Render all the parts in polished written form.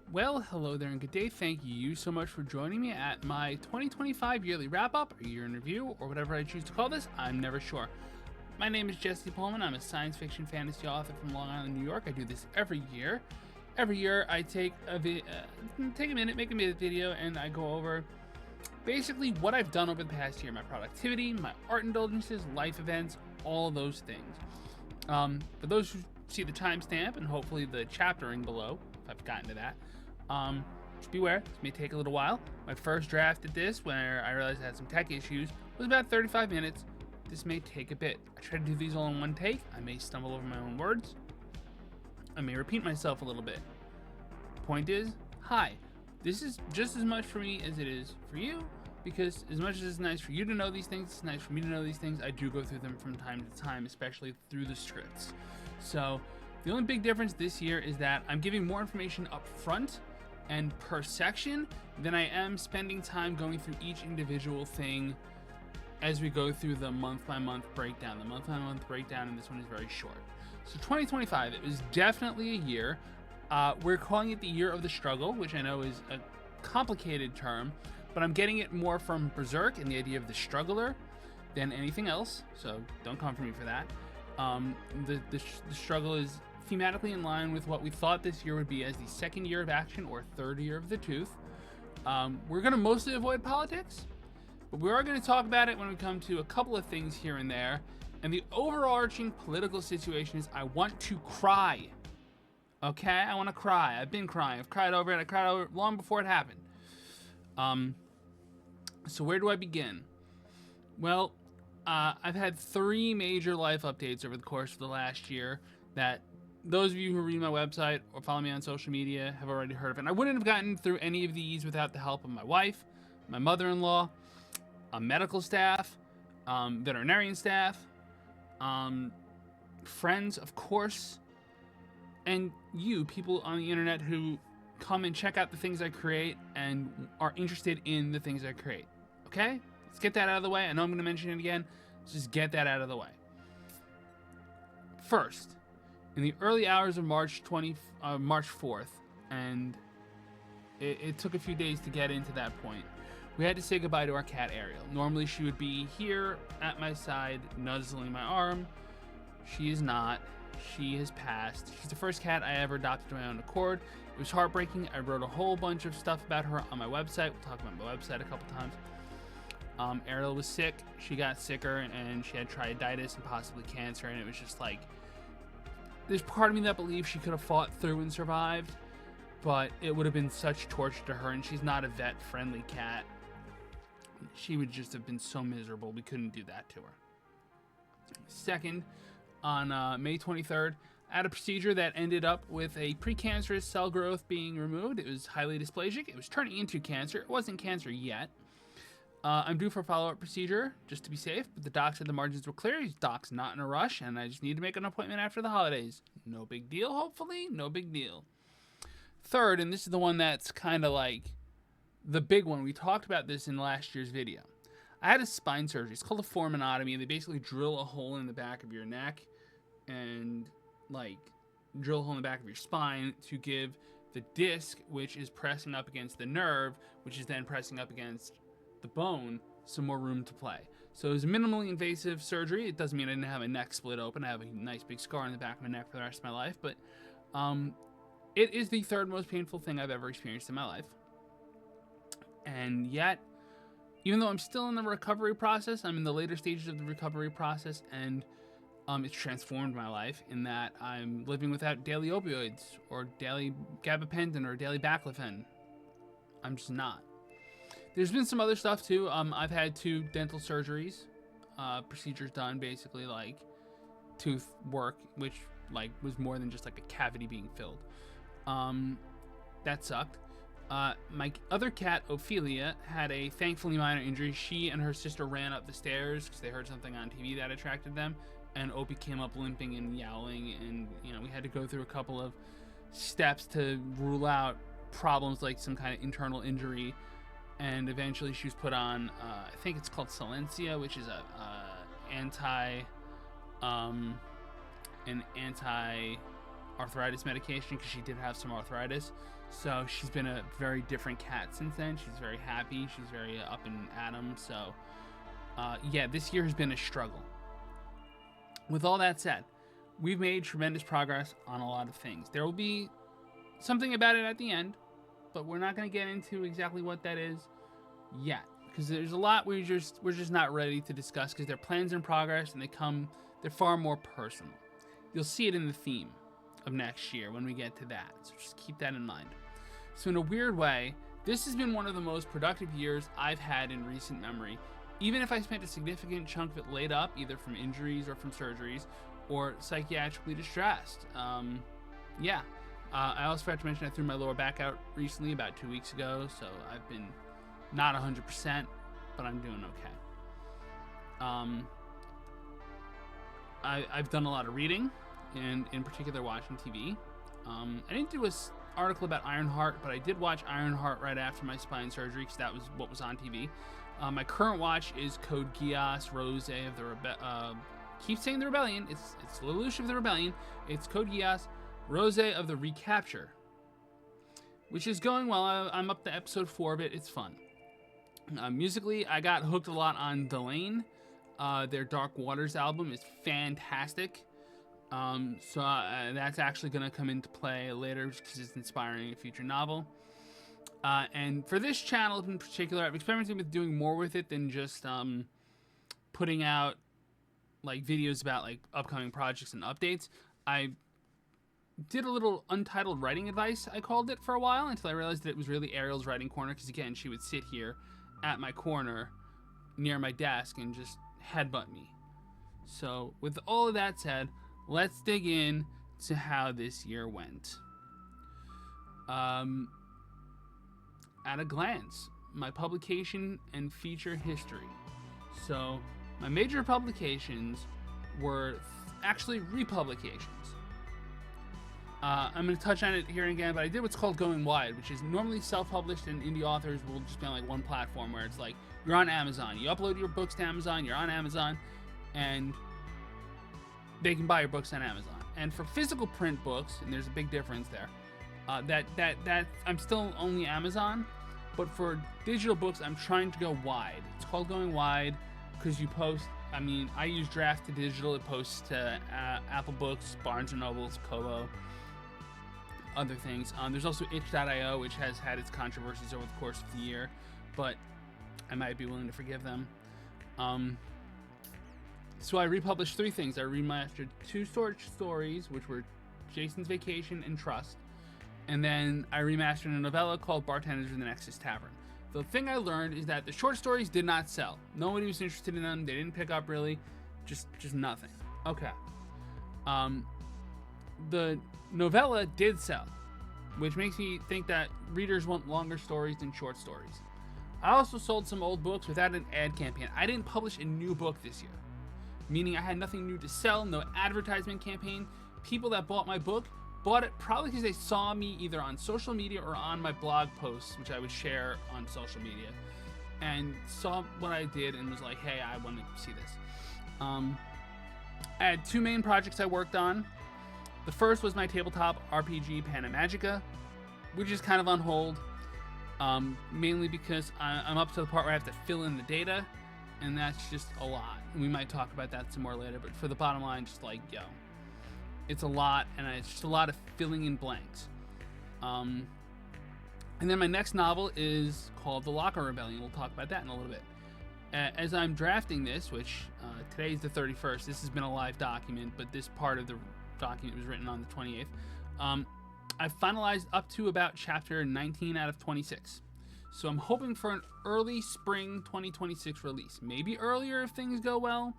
Well, hello there and good day. Thank you so much for joining me at my 2025 yearly wrap-up, or year in review, or whatever I choose to call this. I'm never sure. My name is Jesse Pohlman. I'm a science fiction fantasy author from Long Island, New York. I do this every year. Every year I take a minute, make a video, and I go over basically what I've done over the past year, my productivity, my art indulgences, life events, all those things. For those who see the timestamp and hopefully the chaptering below, if I've gotten to that, just beware, this may take a little while. My first draft at this, where I realized I had some tech issues, was about 35 minutes. This may take a bit. I try to do these all in one take. I may stumble over my own words. I may repeat myself a little bit. Point is, hi, this is just as much for me as it is for you, because as much as it's nice for you to know these things, it's nice for me to know these things. I do go through them from time to time, especially through the scripts. So the only big difference this year is that I'm giving more information up front and per section than I am spending time going through each individual thing as we go through the month-by-month breakdown. The month-by-month breakdown in this one is very short. So 2025, it was definitely a year. We're calling it the year of the struggle, which I know is a complicated term, but I'm getting it more from Berserk and the idea of the struggler than anything else, so don't come for me for that. The struggle is thematically in line with what we thought this year would be as the second year of action, or third year of the tooth. We're going to mostly avoid politics, but we are going to talk about it when we come to a couple of things here and there. And the overarching political situation is I want to cry. Okay? I want to cry. I've been crying. I've cried over it. I cried over it long before it happened. So where do I begin? Well, I've had 3 major life updates over the course of the last year that those of you who read my website or follow me on social media have already heard of it. And I wouldn't have gotten through any of these without the help of my wife, my mother-in-law, medical staff, veterinarian staff, friends, of course, and you, people on the internet who come and check out the things I create and are interested in the things I create. Okay? Let's get that out of the way. I know I'm going to mention it again. Let's just get that out of the way. First, in the early hours of March 4th, and it took a few days to get into that point, we had to say goodbye to our cat Ariel. Normally she would be here at my side, nuzzling my arm. She is not. She has passed. She's the first cat I ever adopted of my own accord. It was heartbreaking. I wrote a whole bunch of stuff about her on my website. We'll talk about my website a couple times. Ariel was sick. She got sicker, and she had triaditis and possibly cancer, and it was just like, there's part of me that believes she could have fought through and survived, but it would have been such torture to her, and she's not a vet-friendly cat. She would just have been so miserable. We couldn't do that to her. Second, on May 23rd, I had a procedure that ended up with a precancerous cell growth being removed. It was highly dysplasic. It was turning into cancer. It wasn't cancer yet. I'm due for a follow-up procedure, just to be safe, but the doc said the margins were clear. He's doc's not in a rush, and I just need to make an appointment after the holidays. No big deal, hopefully. No big deal. Third, and this is the one that's kind of like the big one. We talked about this in last year's video. I had a spine surgery. It's called a formanotomy. They basically drill a hole in the back of your neck and like drill a hole in the back of your spine to give the disc, which is pressing up against the nerve, which is then pressing up against the bone, some more room to play. So it was a minimally invasive surgery. It doesn't mean I didn't have a neck split open. I have a nice big scar on the back of my neck for the rest of my life, but it is the third most painful thing I've ever experienced in my life. And yet, even though I'm still in the recovery process, I'm in the later stages of the recovery process, and it's transformed my life in that I'm living without daily opioids or daily gabapentin or daily baclofen. I'm just not. There's been some other stuff too. I've had 2 dental surgeries, procedures done, basically like tooth work, which like was more than just like a cavity being filled. That sucked. My other cat, Ophelia, had a thankfully minor injury. She and her sister ran up the stairs because they heard something on TV that attracted them, and Opie came up limping and yowling, and we had to go through a couple of steps to rule out problems like some kind of internal injury, and eventually she was put on I think it's called Silencia, which is an anti arthritis medication because she did have some arthritis. So she's been a very different cat since then. She's very happy. She's very up and at 'em. So, yeah, this year has been a struggle. With all that said, we've made tremendous progress on a lot of things. There will be something about it at the end, but we're not going to get into exactly what that is yet, because there's a lot we're just not ready to discuss, because they're plans in progress and they're far more personal. You'll see it in the theme of next year when we get to that, so just keep that in mind. So in a weird way, this has been one of the most productive years I've had in recent memory, even if I spent a significant chunk of it laid up, either from injuries or from surgeries, or psychiatrically distressed. I also forgot to mention I threw my lower back out recently, about 2 weeks ago, so I've been not 100%, but I'm doing okay. I've done a lot of reading, and in particular watching TV. I didn't do an article about Ironheart, but I did watch Ironheart right after my spine surgery, because that was what was on TV. My current watch is Code Geass, Rose of the keep saying the Rebellion. It's Lelouch of the Rebellion. It's Code Geass, Rose of the Recapture, which is going well. I'm up to episode 4 of it. It's fun. Musically, I got hooked a lot on Delane. Their Dark Waters album is fantastic. So that's actually going to come into play later because it's inspiring a future novel. And for this channel in particular, I've experimented with doing more with it than just putting out like videos about like upcoming projects and updates. I did a little untitled writing advice, I called it, for a while, until I realized that it was really Ariel's writing corner, because again, she would sit here at my corner near my desk and just headbutt me. So with all of that said, let's dig in to how this year went. At a glance, my publication and feature history. So my major publications were actually republications. I'm going to touch on it here again, but I did what's called going wide, which is normally self-published, and indie authors will just be on like one platform where it's like you're on Amazon. You upload your books to Amazon, you're on Amazon, and they can buy your books on Amazon. And for physical print books, and there's a big difference there, that I'm still only Amazon, but for digital books, I'm trying to go wide. It's called going wide because you post. I mean, I use Draft to Digital. It posts to Apple Books, Barnes & Nobles, Kobo, other things. There's also itch.io, which has had its controversies over the course of the year, but I might be willing to forgive them. So I republished 3 things. I remastered 2 short stories, which were Jason's Vacation and Trust. And then I remastered a novella called Bartenders in the Nexus Tavern. The thing I learned is that the short stories did not sell. Nobody was interested in them. They didn't pick up really. Just nothing. Okay. The novella did sell, which makes me think that readers want longer stories than short stories. I also sold some old books without an ad campaign. I didn't publish a new book this year, meaning I had nothing new to sell, no advertisement campaign. People that bought my book bought it probably because they saw me either on social media or on my blog posts, which I would share on social media, and saw what I did and was like, hey, I want to see this. I had 2 main projects I worked on. The first was my tabletop RPG Panamagica, which is kind of on hold, mainly because I'm up to the part where I have to fill in the data, and that's just a lot. And we might talk about that some more later, but for the bottom line, just like, yo, it's a lot, and it's just a lot of filling in blanks. And then my next novel is called The Locker Rebellion. We'll talk about that in a little bit. As I'm drafting this, which today is the 31st, this has been a live document, but this part of the document was written on the 28th. I've finalized up to about chapter 19 out of 26. So I'm hoping for an early spring 2026 release. Maybe earlier if things go well.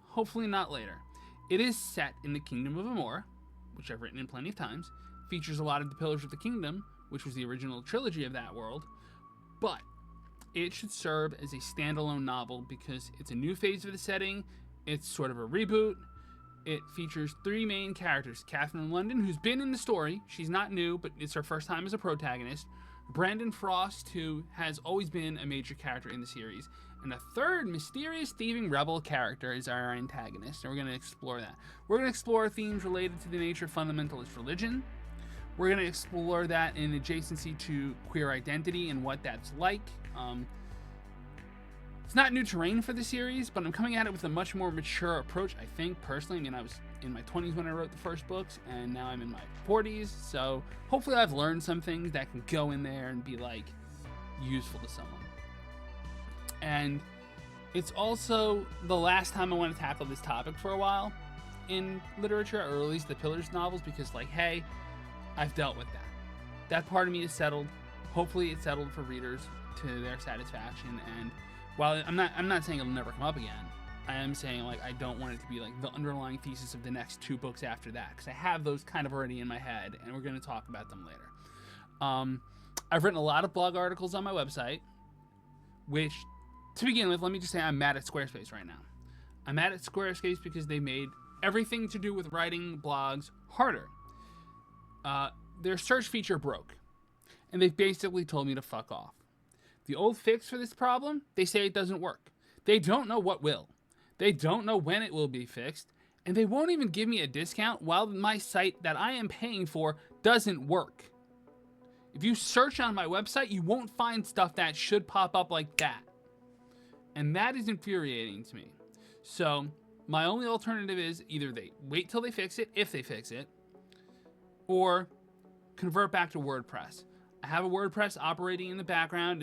Hopefully not later. It is set in the Kingdom of Amor, which I've written in plenty of times. Features a lot of the Pillars of the Kingdom, which was the original trilogy of that world. But it should serve as a standalone novel because it's a new phase of the setting. It's sort of a reboot. It features 3 main characters. Catherine London, who's been in the story. She's not new, but it's her first time as a protagonist. Brandon Frost, who has always been a major character in the series. And a third mysterious thieving rebel character is our antagonist, and we're going to explore that. We're going to explore themes related to the nature of fundamentalist religion. We're going to explore that in adjacency to queer identity and what that's like. It's not new terrain for the series, but I'm coming at it with a much more mature approach, I think, personally. I mean, I was in my 20s when I wrote the first books, and now I'm in my 40s, so hopefully I've learned some things that can go in there and be, like, useful to someone. And it's also the last time I want to tackle this topic for a while in literature, or at least the Pillars novels, because, like, hey, I've dealt with that. That part of me is settled. Hopefully it's settled for readers to their satisfaction, and while I'm not saying it'll never come up again, I am saying, like, I don't want it to be like the underlying thesis of the next 2 books after that, because I have those kind of already in my head, and we're going to talk about them later. I've written a lot of blog articles on my website, which, to begin with, let me just say I'm mad at Squarespace right now. I'm mad at Squarespace because they made everything to do with writing blogs harder. Their search feature broke, and they've basically told me to fuck off. The old fix for this problem, they say it doesn't work. They don't know what will. They don't know when it will be fixed, and they won't even give me a discount while my site that I am paying for doesn't work. If you search on my website, you won't find stuff that should pop up like that. And that is infuriating to me. So my only alternative is either they wait till they fix it, if they fix it, or convert back to WordPress. I have a WordPress operating in the background.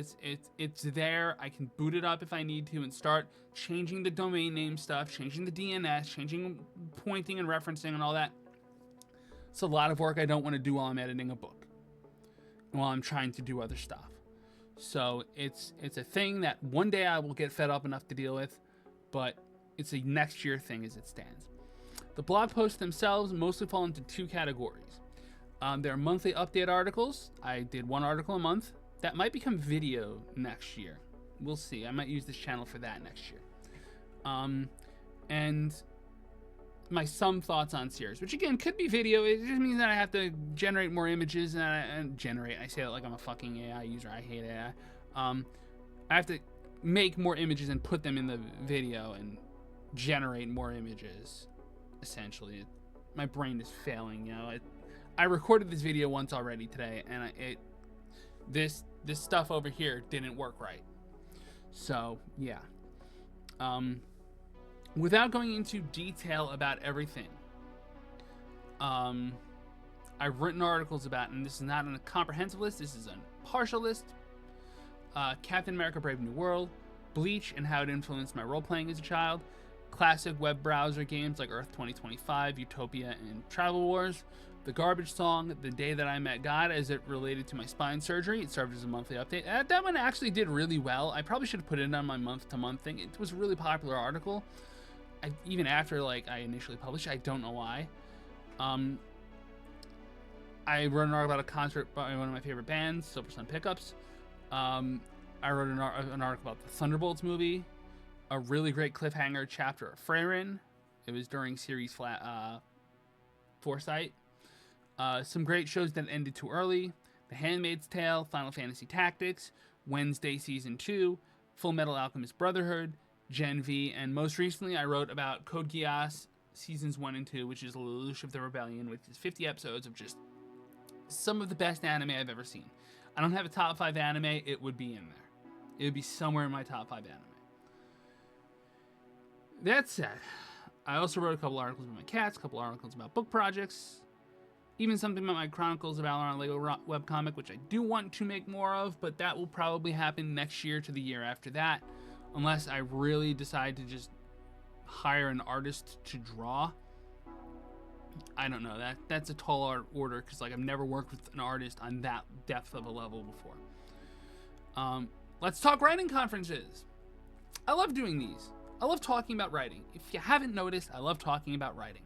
It's there. I can boot it up if I need to and start changing the domain name stuff, changing the DNS, changing pointing and referencing and all that. It's a lot of work I don't want to do while I'm editing a book, while I'm trying to do other stuff. So it's a thing that one day I will get fed up enough to deal with, but it's a next year thing as it stands. The blog posts themselves mostly fall into 2 categories. There are monthly update articles. I did 1 article a month. That might become video next year. We'll see. I might use this channel for that next year. And my some thoughts on series, which again could be video. It just means that I have to generate more images and generate. I say it like I'm a fucking AI user. I hate AI. I have to make more images and put them in the video and generate more images. Essentially, my brain is failing. You know, I recorded this video once already today, and this stuff over here didn't work right. So yeah. Without going into detail about everything, I've written articles about, and this is not a comprehensive list, this is a partial list, Captain America Brave New World, Bleach and how it influenced my role-playing as a child, classic web browser games like Earth 2025, Utopia, and Travel Wars, The Garbage Song, The Day That I Met God as it related to my spine surgery. It served as a monthly update. That one actually did really well. I probably should have put it on my month-to-month thing. It was a really popular article. Even after I initially published it, I don't know why. I wrote an article about a concert by one of my favorite bands, Silver Sun Pickups. I wrote an article about the Thunderbolts movie, a really great cliffhanger chapter of Freyrin. It was during series Foresight. Some great shows that ended too early: The Handmaid's Tale, Final Fantasy Tactics, Wednesday Season 2, Full Metal Alchemist Brotherhood, Gen V, and most recently I wrote about Code Geass Seasons 1 and 2, which is Lelouch of the Rebellion, which is 50 episodes of just some of the best anime I've ever seen. I don't have a top 5 anime, it would be in there. It would be somewhere in my top 5 anime. That said, I also wrote a couple articles about my cats, a couple articles about book projects, even something about my Chronicles of Valor Lego webcomic, which I do want to make more of, but that will probably happen next year to the year after that, unless I really decide to just hire an artist to draw. I don't know. That's a tall order, because I've never worked with an artist on that depth of a level before. Let's talk writing conferences. I love doing these. I love talking about writing. If you haven't noticed, I love talking about writing.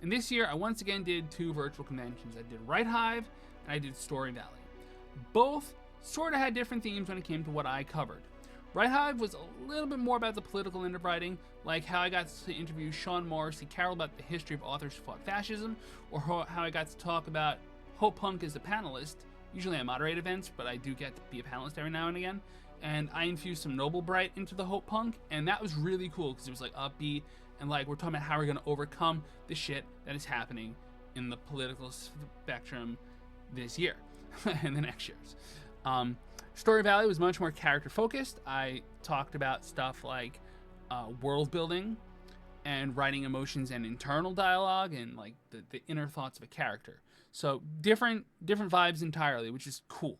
And this year, I once again did 2 virtual conventions. I did Write Hive, and I did Story Valley. Both sort of had different themes when it came to what I covered. Write Hive was a little bit more about the political end of writing, like how I got to interview Sean Morrissey Carroll about the history of authors who fought fascism, or how I got to talk about Hope Punk as a panelist. Usually I moderate events, but I do get to be a panelist every now and again. and I infused some Noble Bright into the Hope Punk, and that was really cool because it was like upbeat, and like we're talking about how we're going to overcome the shit that is happening in the political spectrum this year and the next years. Story Valley was much more character focused. I talked about stuff like world building and writing emotions and internal dialogue and like the inner thoughts of a character. So different vibes entirely, which is cool.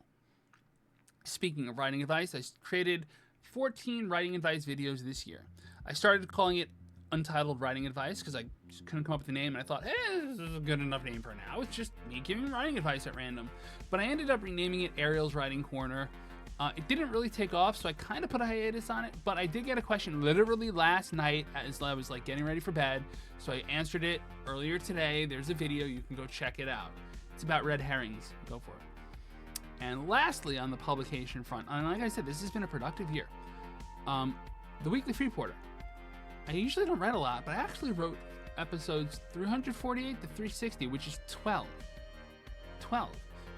Speaking of writing advice, I created 14 writing advice videos this year. I started calling it Untitled Writing Advice because I just couldn't come up with a name, and I thought, hey, this is a good enough name for now. It's just me giving writing advice at random. But I ended up renaming it Ariel's Writing Corner. It didn't really take off, so I kind of put a hiatus on it, but I did get a question literally last night as I was like getting ready for bed, so I answered it earlier today. There's a video, you can go check it out. It's about red herrings. Go for it. And lastly, on the publication front, and like I said, this has been a productive year. The Weekly Freeporter. I usually don't write a lot, but I actually wrote episodes 348 to 360, which is 12. 12.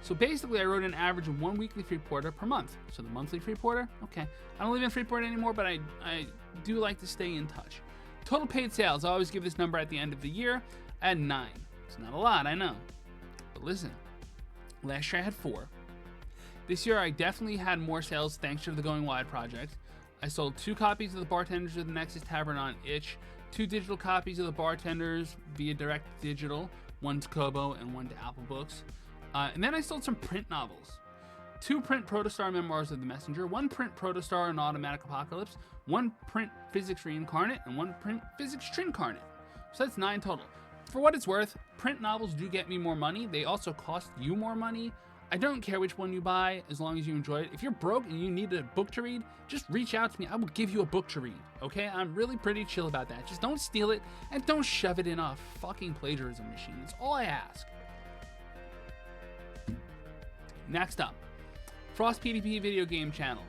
So basically, I wrote an average of 1 weekly Freeporter per month. So the monthly Freeporter, okay. I don't live in Freeport anymore, but I do like to stay in touch. Total paid sales, I always give this number at the end of the year. I had 9. It's not a lot, I know. But listen, last year I had 4. This year I definitely had more sales thanks to the Going Wide project. I sold 2 copies of the Bartenders of the Nexus Tavern on itch, 2 digital copies of the Bartenders via direct digital, 1 to Kobo and 1 to Apple Books. And then I sold some print novels. 2 print Protostar Memoirs of the Messenger, 1 print Protostar and Automatic Apocalypse, 1 print Physics Reincarnate, and 1 print Physics Trincarnate. So that's 9 total. For what it's worth, print novels do get me more money. They also cost you more money. I don't care which one you buy as long as you enjoy it. If you're broke and you need a book to read, just reach out to me. I will give you a book to read, okay? I'm really pretty chill about that. Just don't steal it and don't shove it in a fucking plagiarism machine. That's all I ask. Next up, FrostPDP video game channel.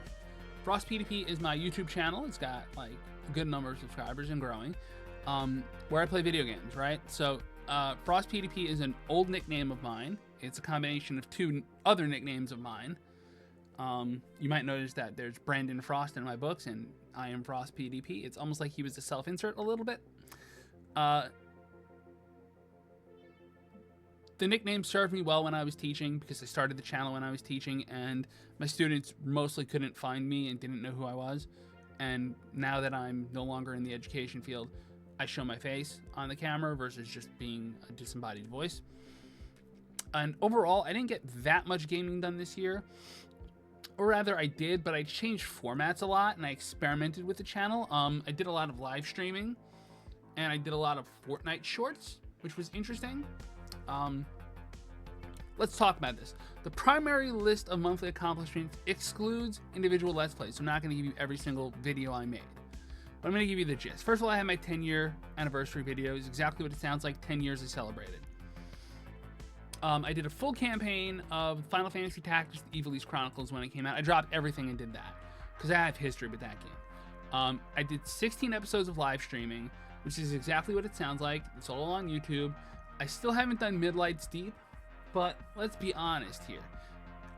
FrostPDP is my YouTube channel. It's got like a good number of subscribers and growing, where I play video games, right? So FrostPDP is an old nickname of mine. It's a combination of 2 other nicknames of mine. You might notice that there's Brandon Frost in my books, and I am FrostPDP. It's almost like he was a self-insert a little bit. The nickname served me well when I was teaching because I started the channel when I was teaching, and my students mostly couldn't find me and didn't know who I was. And now that I'm no longer in the education field, I show my face on the camera versus just being a disembodied voice. And overall, I didn't get that much gaming done this year. Or rather, I did, but I changed formats a lot, and I experimented with the channel. I did a lot of live streaming, and I did a lot of Fortnite shorts, which was interesting. Let's talk about this. The primary list of monthly accomplishments excludes individual Let's Plays, so I'm not going to give you every single video I made. But I'm going to give you the gist. First of all, I had my 10-year anniversary video. It's exactly what it sounds like, 10 years I celebrated. I did a full campaign of Final Fantasy Tactics: The Evilise Chronicles when it came out. I dropped everything and did that because I have history with that game. I did 16 episodes of live streaming, which is exactly what it sounds like. It's all on YouTube. I still haven't done Midlight's Deep, but let's be honest here.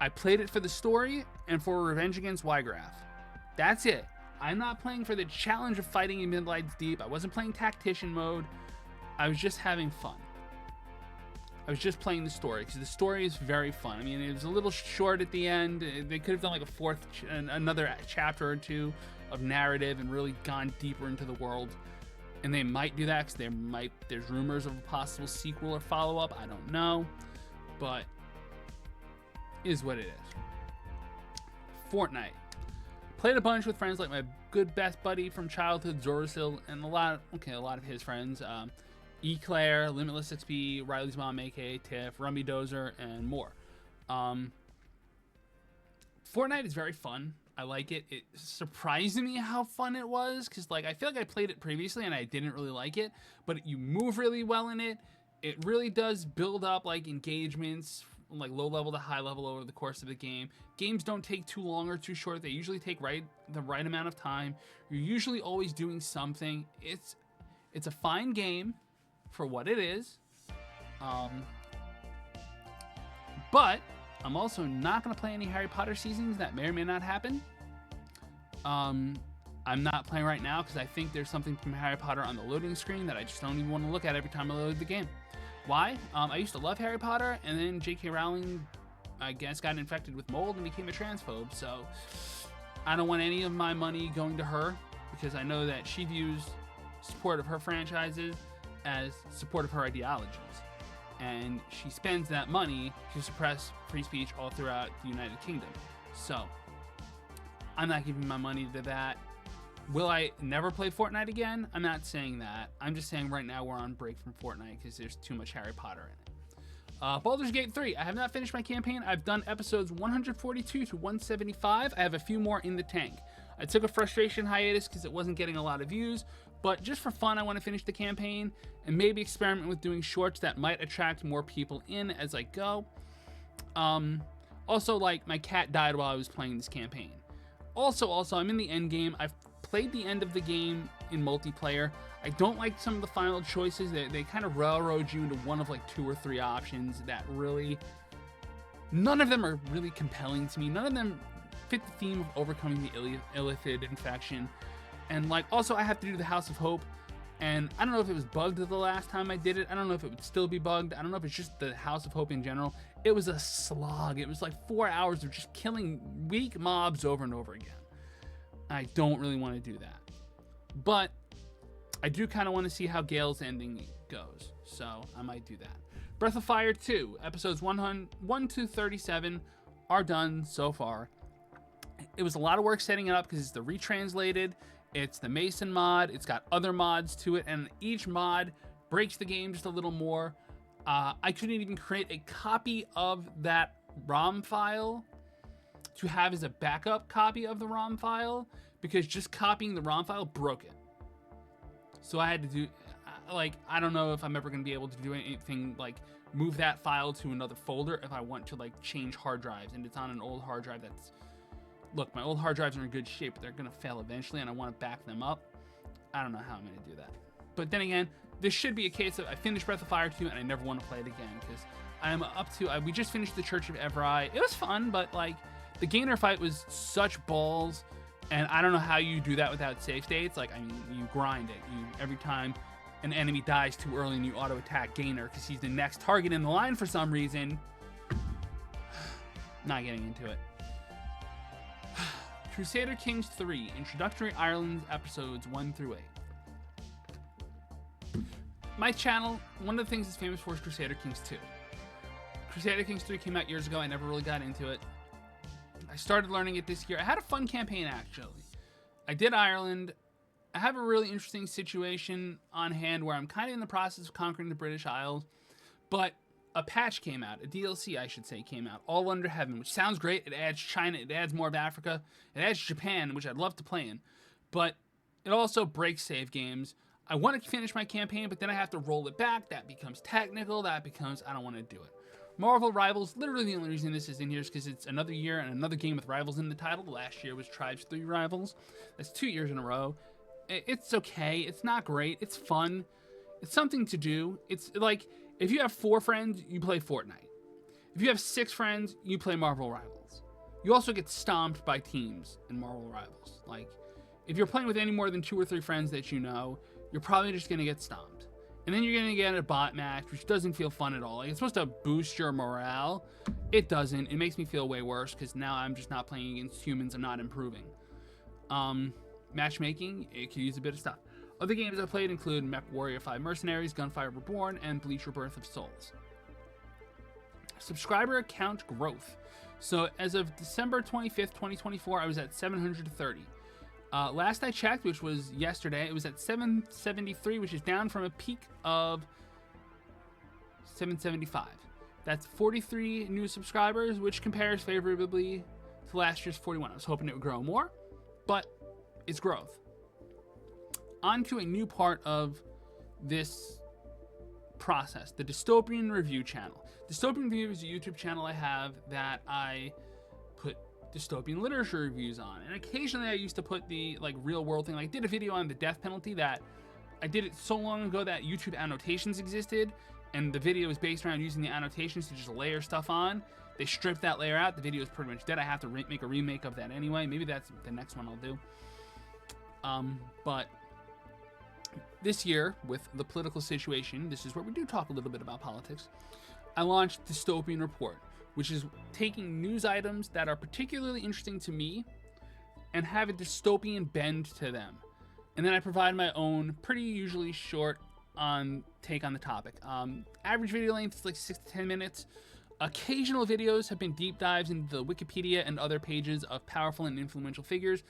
I played it for the story and for Revenge Against Wygraph. That's it. I'm not playing for the challenge of fighting in Midlight's Deep. I wasn't playing tactician mode. I was just having fun. I was just playing the story because the story is very fun. I mean, it was a little short at the end. They could have done like another chapter or 2 of narrative and really gone deeper into the world. And they might do that because there's rumors of a possible sequel or follow-up. I don't know, but it is what it is. Fortnite. Played a bunch with friends like my good best buddy from childhood, Zorasil, and a lot of his friends. Eclair, Limitless XP, Riley's Mom, aka Tiff, Rummy Dozer, and more. Fortnite is very fun. I like it. It surprised me how fun it was because like I feel like I played it previously and I didn't really like it, but you move really well in it. It really does build up like engagements from like low level to high level over the course of the game. Games don't take too long or too short. They usually take the right amount of time. You're usually always doing something. It's a fine game for what it is. But I'm also not going to play any Harry Potter seasons. That may or may not happen. I'm not playing right now because I think there's something from Harry Potter on the loading screen that I just don't even want to look at every time I load the game. Why? I used to love Harry Potter, and then J.K. Rowling, I guess, got infected with mold and became a transphobe, so I don't want any of my money going to her because I know that she views support of her franchises as support of her ideologies. And she spends that money to suppress free speech all throughout the United Kingdom. So, I'm not giving my money to that. Will I never play Fortnite again? I'm not saying that. I'm just saying right now we're on break from Fortnite because there's too much Harry Potter in it. Baldur's Gate 3. I have not finished my campaign. I've done episodes 142 to 175. I have a few more in the tank. I took a frustration hiatus because it wasn't getting a lot of views, but just for fun, I want to finish the campaign and maybe experiment with doing shorts that might attract more people in as I go. Also, like, my cat died while I was playing this campaign. Also, I'm in the end game. I've played the end of the game in multiplayer. I don't like some of the final choices. They kind of railroad you into one of like 2 or 3 options that really, none of them are really compelling to me. None of them fit the theme of overcoming the illithid infection. And like, also I have to do the House of Hope, and I don't know if it was bugged the last time I did it. I don't know if it would still be bugged. I don't know if it's just the House of Hope in general. It was a slog. It was like 4 hours of just killing weak mobs over and over again. I don't really want to do that. But I do kind of want to see how Gale's ending goes. So I might do that. Breath of Fire 2, episodes 1 to 37 are done so far. It was a lot of work setting it up because it's the retranslated, it's the Mason mod, it's got other mods to it, and each mod breaks the game just a little more. I couldn't even create a copy of that ROM file to have as a backup copy of the ROM file because just copying the ROM file broke it. So I had to do, like, I don't know if I'm ever going to be able to do anything like move that file to another folder if I want to like change hard drives, and it's on an old hard drive that's, look, my old hard drives are in good shape, but they're going to fail eventually and I want to back them up. I don't know how I'm going to do that. But then again, this should be a case of I finished Breath of Fire 2 and I never want to play it again because I'm up to, we just finished the Church of Evrai. It was fun, but like the Gainer fight was such balls, and I don't know how you do that without save states. Like, I mean, you grind it. Every time an enemy dies too early and you auto attack Gainer because he's the next target in the line for some reason. Not getting into it. Crusader Kings 3, Introductory Ireland episodes 1 through 8. My channel, one of the things it's famous for is Crusader Kings 2. Crusader Kings 3 came out years ago. I never really got into it. I started learning it this year. I had a fun campaign, actually. I did Ireland. I have a really interesting situation on hand where I'm kind of in the process of conquering the British Isles, but a patch came out, a DLC, I should say, came out, All Under Heaven, which sounds great. It adds China, it adds more of Africa, it adds Japan, which I'd love to play in, but it also breaks save games. I want to finish my campaign, but then I have to roll it back. That becomes technical. That becomes, I don't want to do it. Marvel Rivals, literally the only reason this is in here is because it's another year and another game with Rivals in the title. Last year was Tribes 3 Rivals. That's 2 years in a row. It's okay. It's not great. It's fun. It's something to do. It's like, if you have 4 friends, you play Fortnite. If you have 6 friends, you play Marvel Rivals. You also get stomped by teams in Marvel Rivals. Like, if you're playing with any more than 2 or 3 friends that you know, you're probably just going to get stomped. And then you're going to get a bot match, which doesn't feel fun at all. Like, it's supposed to boost your morale. It doesn't. It makes me feel way worse because now I'm just not playing against humans. I'm not improving. Matchmaking, it could use a bit of stuff. Other games I played include Mech Warrior 5 Mercenaries, Gunfire Reborn, and Bleach Rebirth of Souls. Subscriber account growth. So as of December 25th, 2024, I was at 730. Last I checked, which was yesterday, it was at 773, which is down from a peak of 775. That's 43 new subscribers, which compares favorably to last year's 41. I was hoping it would grow more, but it's growth. On to a new part of this process, the Dystopian Review channel. Dystopian Review is a YouTube channel I have that I put dystopian literature reviews on, and occasionally I used to put the like real world thing. Like, I did a video on the death penalty that I did it so long ago that YouTube annotations existed, and the video is based around using the annotations to just layer stuff on. They stripped that layer out. The video is pretty much dead. I have to make a remake of that anyway. Maybe that's the next one I'll do. But this year, with the political situation, this is where we do talk a little bit about politics. I launched Dystopian Report, which is taking news items that are particularly interesting to me and have a dystopian bend to them. And then I provide my own, pretty usually short take on the topic. Average video length is like 6 to 10 minutes. Occasional videos have been deep dives into the Wikipedia and other pages of powerful and influential figures.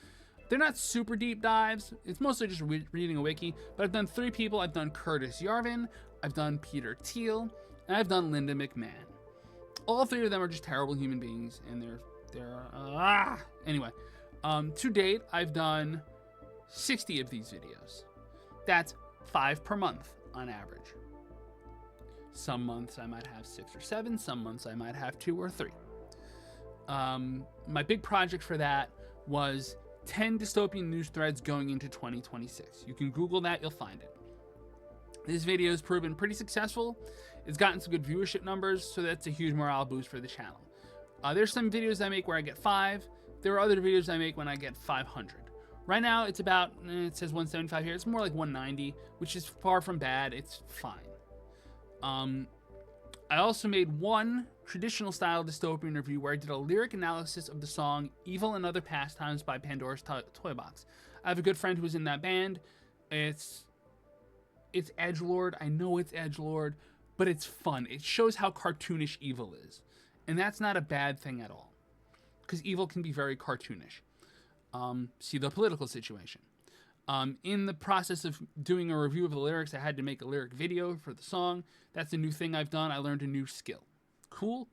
They're not super deep dives. It's mostly just reading a wiki. But I've done 3 people. I've done Curtis Yarvin, I've done Peter Thiel, and I've done Linda McMahon. All 3 of them are just terrible human beings, and anyway. To date, I've done 60 of these videos. That's 5 per month on average. Some months I might have 6 or 7. Some months I might have 2 or 3. My big project for that was 10 dystopian news threads going into 2026. You can Google that, you'll find it. This video has proven pretty successful. It's gotten some good viewership numbers, so that's a huge morale boost for the channel. There's some videos I make where I get 5. There are other videos I make when I get 500. Right now, it's about, it says 175 here. It's more like 190, which is far from bad. It's fine. I also made one traditional style dystopian review where I did a lyric analysis of the song Evil and Other Pastimes by Pandora's Toy Box. I have a good friend who was in that band. It's edgelord. I know it's edgelord, but it's fun. It shows how cartoonish evil is. And that's not a bad thing at all, because evil can be very cartoonish. See the political situation. In the process of doing a review of the lyrics, I had to make a lyric video for the song. That's a new thing I've done. I learned a new skill. Cool.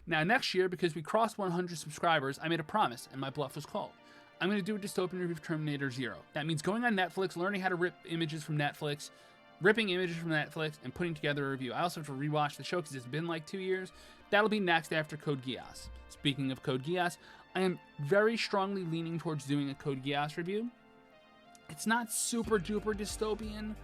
Now, next year, because we crossed 100 subscribers, I made a promise, and my bluff was called. I'm going to do a dystopian review of Terminator 0. That means going on Netflix, learning how to rip images from Netflix, ripping images from Netflix, and putting together a review. I also have to rewatch the show because it's been like 2 years. That'll be next after Code Geass. Speaking of Code Geass, I am very strongly leaning towards doing a Code Geass review. It's not super duper dystopian,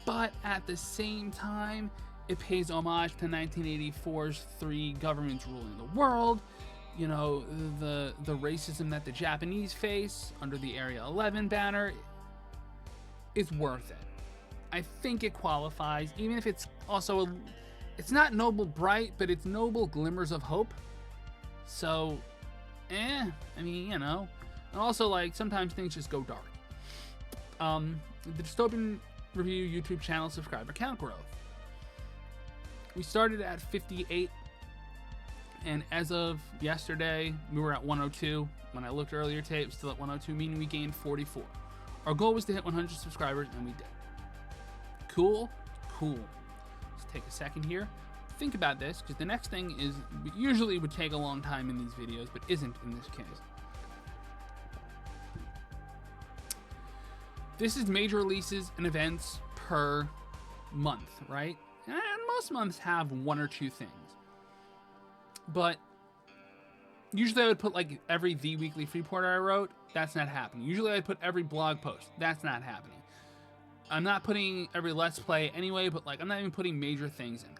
but at the same time, it pays homage to 1984's 3 governments ruling the world. You know, the racism that the Japanese face under the Area 11 banner. It's worth it. I think it qualifies, even if it's also it's not noble bright, but it's noble glimmers of hope. So, I mean, you know. And also, like, sometimes things just go dark. The Dystopian Review YouTube channel subscriber count growth. We started at 58, and as of yesterday, we were at 102. When I looked earlier today, it was still at 102, meaning we gained 44. Our goal was to hit 100 subscribers, and we did. Cool. Let's take a second here. Think about this, because the next thing is, usually would take a long time in these videos, but isn't in this case. This is major releases and events per month, right? And most months have 1 or 2 things. But usually I would put like every The Weekly Freeporter I wrote. That's not happening. Usually I'd put every blog post. That's not happening. I'm not putting every Let's Play anyway, but like I'm not even putting major things in.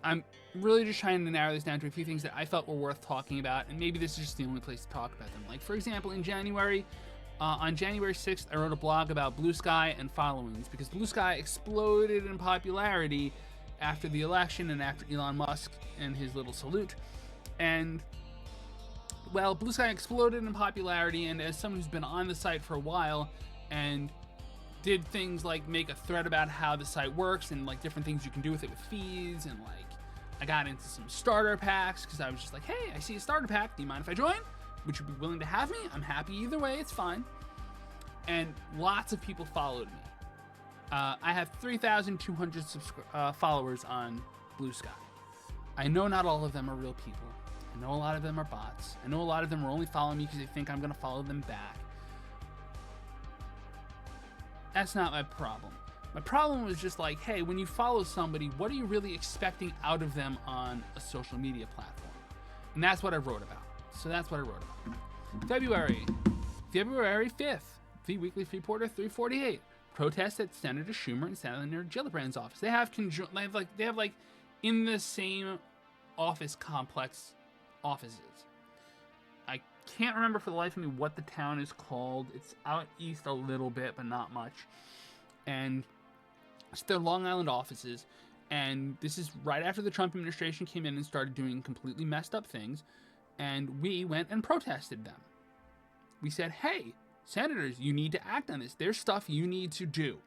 I'm really just trying to narrow this down to a few things that I felt were worth talking about, and maybe this is just the only place to talk about them. Like, for example, in January, on January 6th, I wrote a blog about Blue Sky and followings, because Blue Sky exploded in popularity after the election and after Elon Musk and his little salute. And, well, Blue Sky exploded in popularity, and as someone who's been on the site for a while and did things like make a thread about how the site works and like different things you can do with it with fees, and like I got into some starter packs because I was just like, hey, I see a starter pack, do you mind if I join? Would you be willing to have me? I'm happy either way, it's fine. And lots of people followed me. I have 3,200 followers on Blue Sky. I know not all of them are real people. I know a lot of them are bots. I know a lot of them are only following me because they think I'm going to follow them back. That's not my problem. My problem was just like, hey, when you follow somebody, what are you really expecting out of them on a social media platform? And that's what I wrote about. So that's what I wrote about. February 5th, The Weekly Freeporter 348. Protests at Senator Schumer and Senator Gillibrand's office. They have in the same office complex offices. I can't remember for the life of me what the town is called. It's out east a little bit, but not much. And it's their Long Island offices. And this is right after the Trump administration came in and started doing completely messed up things. And we went and protested them. We said, hey, senators, you need to act on this. There's stuff you need to do.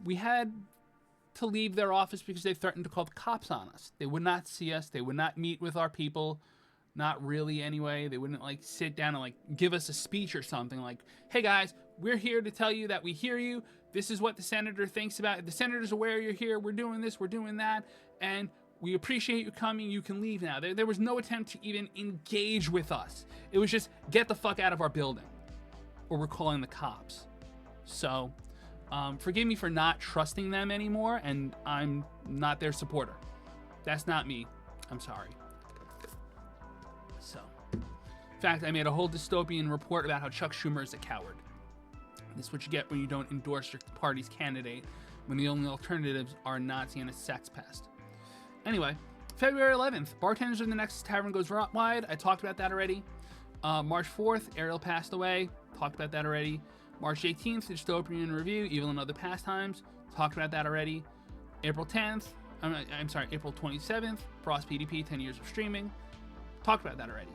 We had to leave their office because they threatened to call the cops on us. They would not see us. They would not meet with our people. Not really anyway. They wouldn't like sit down and like give us a speech or something like, hey guys, we're here to tell you that we hear you. This is what the senator thinks about it. The senator's aware you're here. We're doing this. We're doing that. And we appreciate you coming. You can leave now. There was no attempt to even engage with us. It was just get the fuck out of our building or we're calling the cops. So forgive me for not trusting them anymore, and I'm not their supporter. That's not me. I'm sorry. So, in fact, I made a whole dystopian report about how Chuck Schumer is a coward. This is what you get when you don't endorse your party's candidate, when the only alternatives are a Nazi and a sex pest. Anyway, February 11th, bartenders in the next tavern goes wide. I talked about that already. March 4th, Ariel passed away. Talked about that already. March 18th, Dystopian Review, Evil and Other Pastimes. Talked about that already. April 10th, April 27th, FrostPDP, 10 years of streaming. Talked about that already.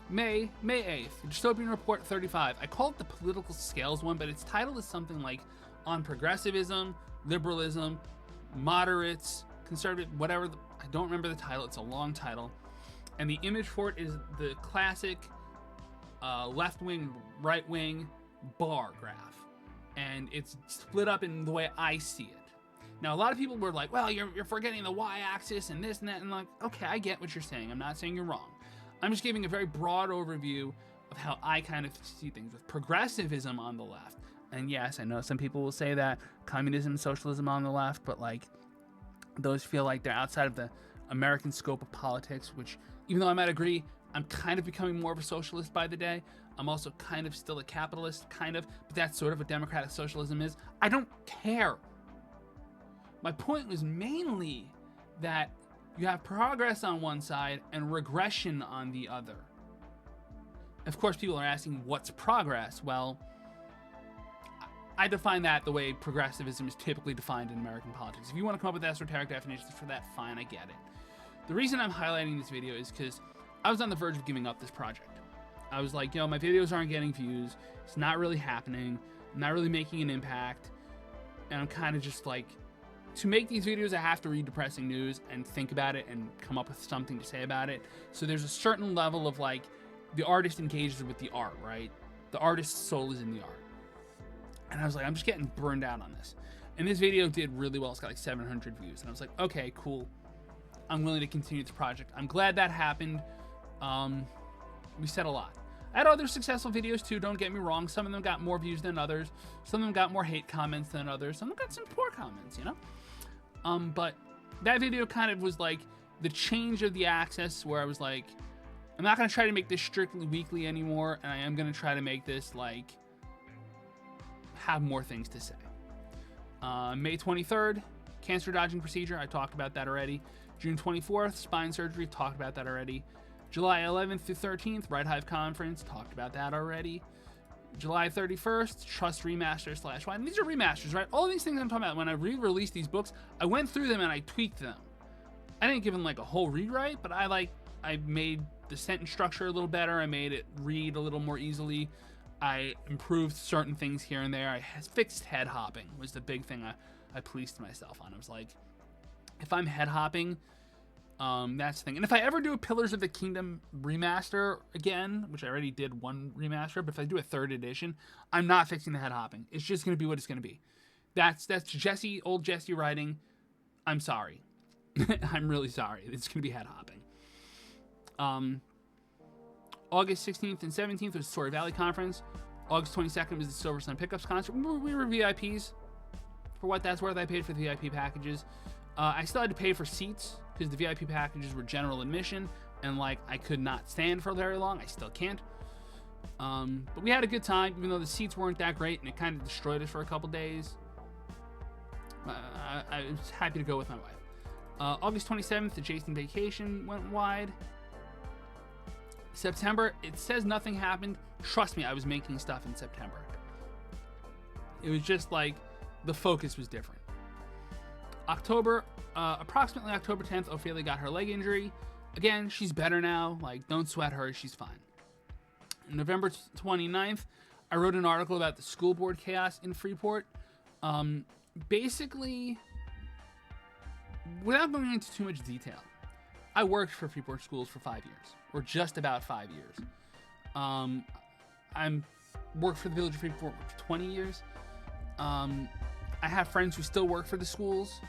May 8th, Dystopian Report 35. I call it the political scales one, but its title is something like on progressivism, liberalism, moderates, conservative, whatever. I don't remember the title. It's a long title. And the image for it is the classic left-wing, right-wing bar graph. And it's split up in the way I see it. Now, a lot of people were like, well, you're forgetting the y-axis and this and that. And like, okay, I get what you're saying. I'm not saying you're wrong. I'm just giving a very broad overview of how I kind of see things with progressivism on the left. And yes, I know some people will say that communism and socialism on the left, but like those feel like they're outside of the American scope of politics, which even though I might agree, I'm kind of becoming more of a socialist by the day. I'm also kind of still a capitalist, kind of, but that's sort of what democratic socialism is. I don't care. My point was mainly that you have progress on one side and regression on the other. Of course, people are asking, what's progress? Well, I define that the way progressivism is typically defined in American politics. If you want to come up with esoteric definitions for that, fine, I get it. The reason I'm highlighting this video is because I was on the verge of giving up this project. I was like, my videos aren't getting views. It's not really happening. I'm not really making an impact. And I'm kind of just like, to make these videos, I have to read depressing news and think about it and come up with something to say about it. So there's a certain level of like, the artist engages with the art, right? The artist's soul is in the art. And I was like, I'm just getting burned out on this. And this video did really well. It's got like 700 views. And I was like, okay, cool. I'm willing to continue this project. I'm glad that happened. We said a lot. I had other successful videos too, don't get me wrong. Some of them got more views than others. Some of them got more hate comments than others. Some of them got some poor comments, But that video kind of was like the change of the axis where I was like, I'm not going to try to make this strictly weekly anymore. And I am going to try to make this like, have more things to say. May 23rd, cancer dodging procedure. I talked about that already. June 24th, spine surgery. Talked about that already. July 11th through 13th, Red Hive Conference. Talked about that already. July 31st, Trust Remaster / Y. And these are remasters, right? All these things I'm talking about, when I re-released these books, I went through them and I tweaked them. I didn't give them like a whole rewrite, but I made the sentence structure a little better. I made it read a little more easily. I improved certain things here and there. I fixed head hopping was the big thing I policed myself on. I was like, if I'm head hopping, that's the thing. And if I ever do a Pillars of the Kingdom remaster again, which I already did one remaster, but if I do a 3rd edition, I'm not fixing the head hopping. It's just going to be what it's going to be. That's old Jesse writing. I'm sorry. I'm really sorry. It's going to be head hopping. August 16th and 17th was the Story Valley Conference. August 22nd was the Silver Sun Pickups concert. We were VIPs. For what that's worth, I paid for the VIP packages. I still had to pay for seats because the VIP packages were general admission, and like I could not stand for very long. I still can't. But we had a good time, even though the seats weren't that great, and it kind of destroyed us for a couple days. I was happy to go with my wife. August 27th, the Jason vacation went wide. September, it says nothing happened. Trust me, I was making stuff in September. It was just like the focus was different. October, approximately October 10th, Ophelia got her leg injury. Again, she's better now. Like, don't sweat her. She's fine. November 29th, I wrote an article about the school board chaos in Freeport. Basically, without going into too much detail, I worked for Freeport schools for 5 years, or just about 5 years. I'm worked for the village of Freeport for 20 years. I have friends who still work for the schools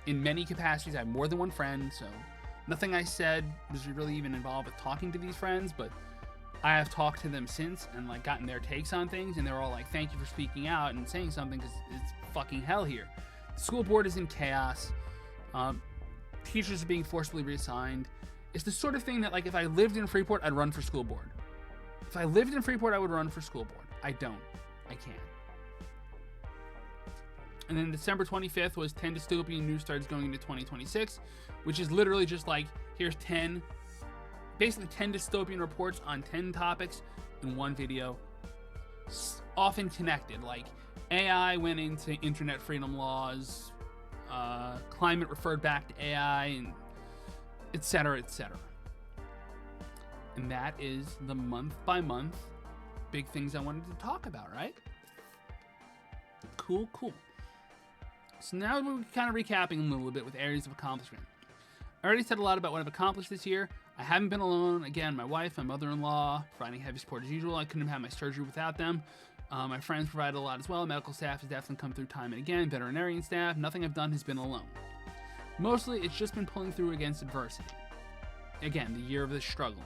in many capacities. I have more than one friend, so nothing I said was really even involved with talking to these friends, but I have talked to them since and like gotten their takes on things, and they're all like, thank you for speaking out and saying something, because it's fucking hell here. The school board is in chaos. Teachers are being forcibly reassigned. It's the sort of thing that, like, if I lived in Freeport, I'd run for school board. If I lived in Freeport, I would run for school board. I don't. I can't. And then December 25th was 10 dystopian news starts going into 2026, which is literally just like, here's 10 dystopian reports on 10 topics in one video, often connected. Like, AI went into internet freedom laws, climate referred back to AI, and etc., etc. And that is the month by month big things I wanted to talk about, right? Cool. So now we're kind of recapping a little bit with areas of accomplishment. I already said a lot about what I've accomplished this year. I haven't been alone. Again, my wife, my mother-in-law, providing heavy support as usual. I couldn't have had my surgery without them. My friends provided a lot as well. Medical staff has definitely come through time and again. Veterinarian staff. Nothing I've done has been alone. Mostly, it's just been pulling through against adversity. Again, the year of the struggle.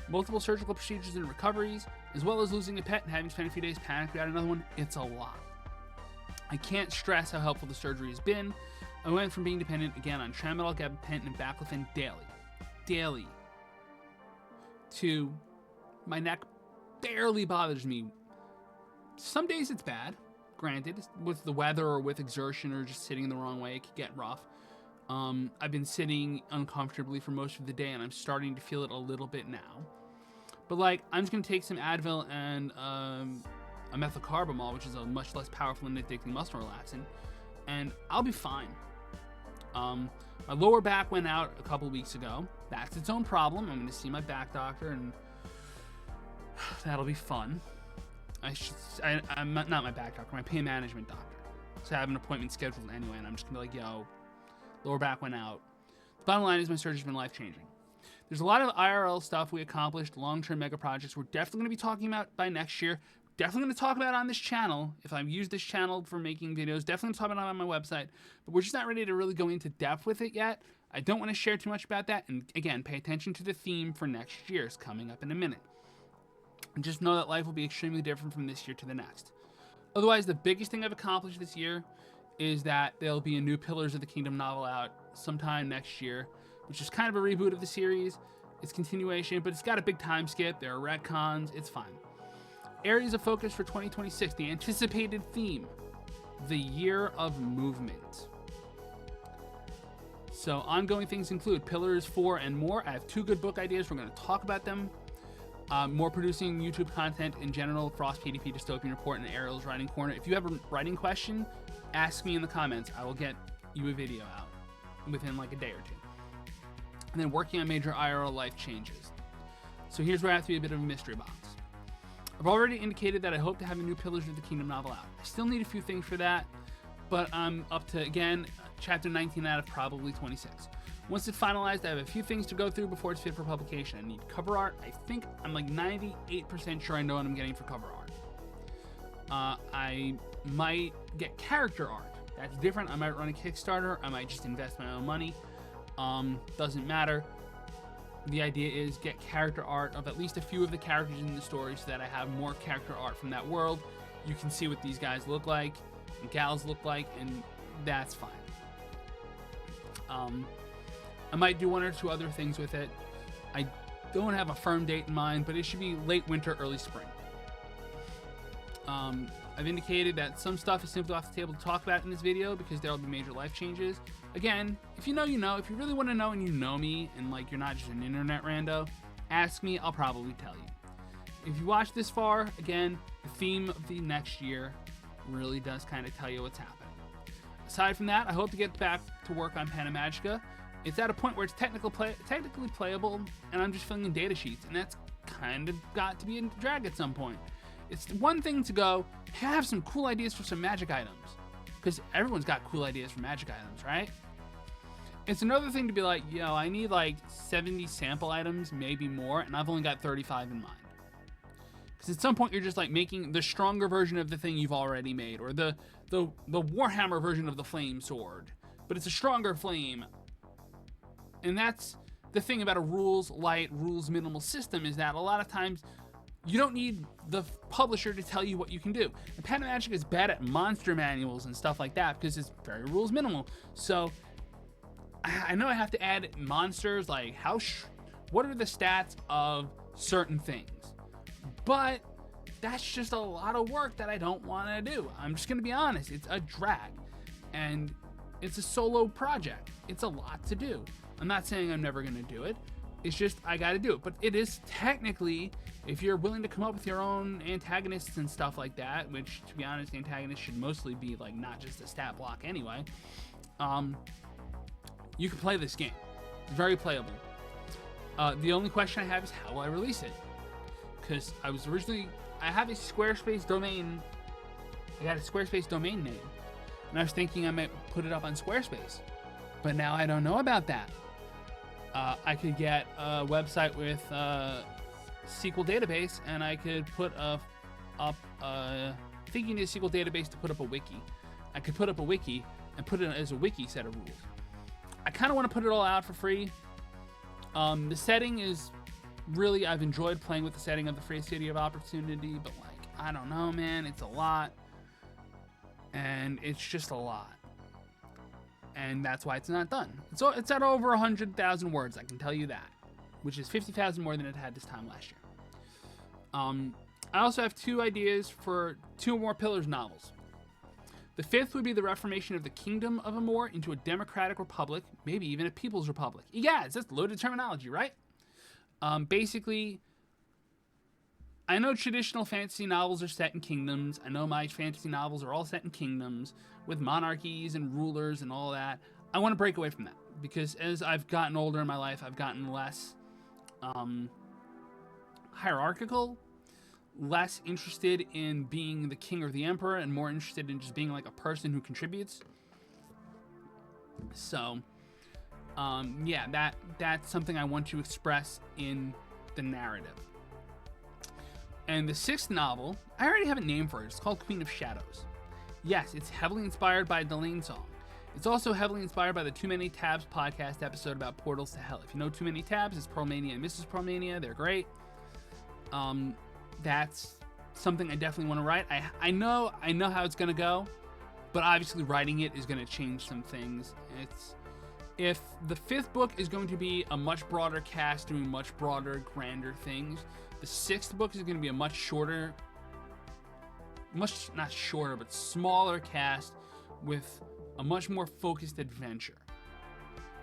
Multiple surgical procedures and recoveries, as well as losing a pet and having spent a few days panicked about another one. It's a lot. I can't stress how helpful the surgery has been. I went from being dependent, again, on tramadol, gabapentin, and baclofen daily, to my neck barely bothers me. Some days it's bad, granted, with the weather or with exertion or just sitting in the wrong way, it could get rough. I've been sitting uncomfortably for most of the day, and I'm starting to feel it a little bit now. But, like, I'm just going to take some Advil and a methylcarbamol, which is a much less powerful and addicting muscle relaxant, and I'll be fine. My lower back went out a couple weeks ago. That's its own problem. I'm going to see my back doctor, and that'll be fun. I'm not my back doctor, my pain management doctor. So I have an appointment scheduled anyway, and I'm just going to be like, yo, lower back went out. The bottom line is my surgery's been life-changing. There's a lot of IRL stuff we accomplished, long-term mega projects we're definitely going to be talking about by next year. Definitely going to talk about it on this channel. If I've used this channel for making videos, definitely going to talk about it on my website. But we're just not ready to really go into depth with it yet. I don't want to share too much about that. And again, pay attention to the theme for next year's coming up in a minute. And just know that life will be extremely different from this year to the next. Otherwise, the biggest thing I've accomplished this year is that there'll be a new Pillars of the Kingdom novel out sometime next year, which is kind of a reboot of the series. It's continuation, but it's got a big time skip. There are retcons. It's fine. Areas of focus for 2026, the anticipated theme, the year of movement. So ongoing things include Pillars 4 and more. I have 2 good book ideas. We're going to talk about them. More producing YouTube content in general, FrostPDP, Dystopian Report, and Ariel's Writing Corner. If you have a writing question, ask me in the comments. I will get you a video out within like a day or two. And then working on major IRL life changes. So here's where I have to be a bit of a mystery box. I've already indicated that I hope to have a new Pillars of the Kingdom novel out. I still need a few things for that, but I'm up to, again, chapter 19 out of probably 26. Once it's finalized, I have a few things to go through before it's fit for publication. I need cover art. I think I'm like 98% sure I know what I'm getting for cover art. I might get character art. That's different. I might run a Kickstarter. I might just invest my own money. Doesn't matter. The idea is get character art of at least a few of the characters in the story so that I have more character art from that world. You can see what these guys look like and gals look like, and that's fine. I might do 1 or 2 other things with it. I don't have a firm date in mind, but it should be late winter, early spring. I've indicated that some stuff is simply off the table to talk about in this video because there will be major life changes. Again, if you know, you know. If you really want to know and you know me and like you're not just an internet rando, ask me, I'll probably tell you. If you watch this far, again, the theme of the next year really does kind of tell you what's happening. Aside from that, I hope to get back to work on Pen and Magica. It's at a point where it's technically playable, and I'm just filling in data sheets, and that's kind of got to be a drag at some point. It's one thing to go, hey, I have some cool ideas for some magic items, because everyone's got cool ideas for magic items, right? It's another thing to be like, yo, I need like 70 sample items, maybe more, and I've only got 35 in mind. Because at some point you're just like making the stronger version of the thing you've already made, or the Warhammer version of the flame sword, but it's a stronger flame. And that's the thing about a rules light, rules minimal system, is that a lot of times you don't need the publisher to tell you what you can do. And Pen and Magic is bad at monster manuals and stuff like that because it's very rules minimal. So I know I have to add monsters, like what are the stats of certain things? But that's just a lot of work that I don't want to do. I'm just going to be honest. It's a drag. And it's a solo project. It's a lot to do. I'm not saying I'm never going to do it. It's just I got to do it. But it is technically, if you're willing to come up with your own antagonists and stuff like that, which, to be honest, antagonists should mostly be like not just a stat block anyway, you can play this game. It's very playable. The only question I have is how will I release it? Because I have a Squarespace domain. I got a Squarespace domain name, and I was thinking I might put it up on Squarespace, but now I don't know about that. I could get a website with a SQL database, and I could put think you need a SQL database to put up a wiki. I could put up a wiki and put it as a wiki set of rules. I kind of want to put it all out for free. The setting is really, I've enjoyed playing with the setting of the Free City of Opportunity, but like, I don't know, man, it's a lot. And it's just a lot. And that's why it's not done. It's at over 100,000 words, I can tell you that, which is 50,000 more than it had this time last year. I also have 2 ideas for 2 more Pillars novels. The 5th would be the reformation of the Kingdom of Amor into a democratic republic, maybe even a people's republic. Yes, that's loaded terminology, right? Basically, I know traditional fantasy novels are set in kingdoms. I know my fantasy novels are all set in kingdoms with monarchies and rulers and all that. I want to break away from that because as I've gotten older in my life, I've gotten less hierarchical, less interested in being the king or the emperor, and more interested in just being like a person who contributes. So yeah, that's something I want to express in the narrative. And the 6th novel, I already have a name for it. It's called Queen of Shadows. Yes, it's heavily inspired by a Delane song. It's also heavily inspired by the Too Many Tabs podcast episode about portals to hell. If you know Too Many Tabs, it's Pearlmania and Mrs. Pearlmania. They're great. That's something I definitely want to write. I know how it's going to go, but obviously writing it is going to change some things. If the 5th book is going to be a much broader cast doing much broader, grander things, the 6th book is going to be a much shorter, not shorter, but smaller cast with a much more focused adventure.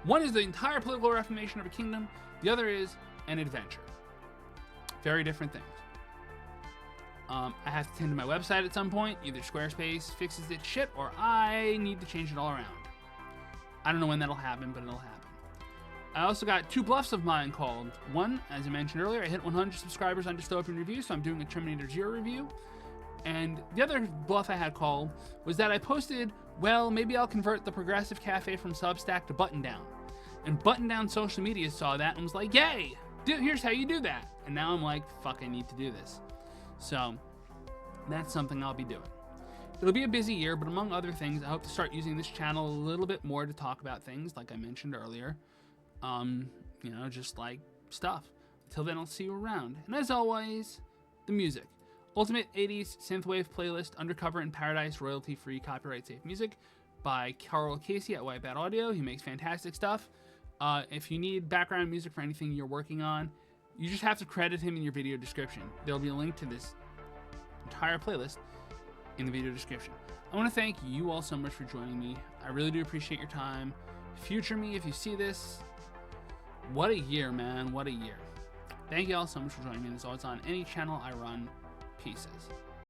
One is the entire political reformation of a kingdom. The other is an adventure. Very different things. I have to tend to my website at some point. Either Squarespace fixes its shit or I need to change it all around. I don't know when that'll happen, but it'll happen. I also got 2 bluffs of mine called. One, as I mentioned earlier, I hit 100 subscribers on Dystopian Review, so I'm doing a Terminator 0 review. And the other bluff I had called was that I posted, well, maybe I'll convert the Progressive Cafe from Substack to Button Down. And Button Down social media saw that and was like, yay, here's how you do that. And now I'm like, fuck, I need to do this. So that's something I'll be doing. It'll be a busy year, but among other things, I hope to start using this channel a little bit more to talk about things, like I mentioned earlier. Just like stuff. Until then, I'll see you around. And as always, the music. Ultimate 80s Synthwave Playlist, Undercover in Paradise, royalty-free, copyright-safe music by Karl Casey at White Bat Audio. He makes fantastic stuff. If you need background music for anything you're working on, you just have to credit him in your video description. There'll be a link to this entire playlist in the video description. I want to thank you all so much for joining me. I really do appreciate your time. Future me, if you see this, what a year, man. What a year. Thank you all so much for joining me. As always, on any channel I run, pieces.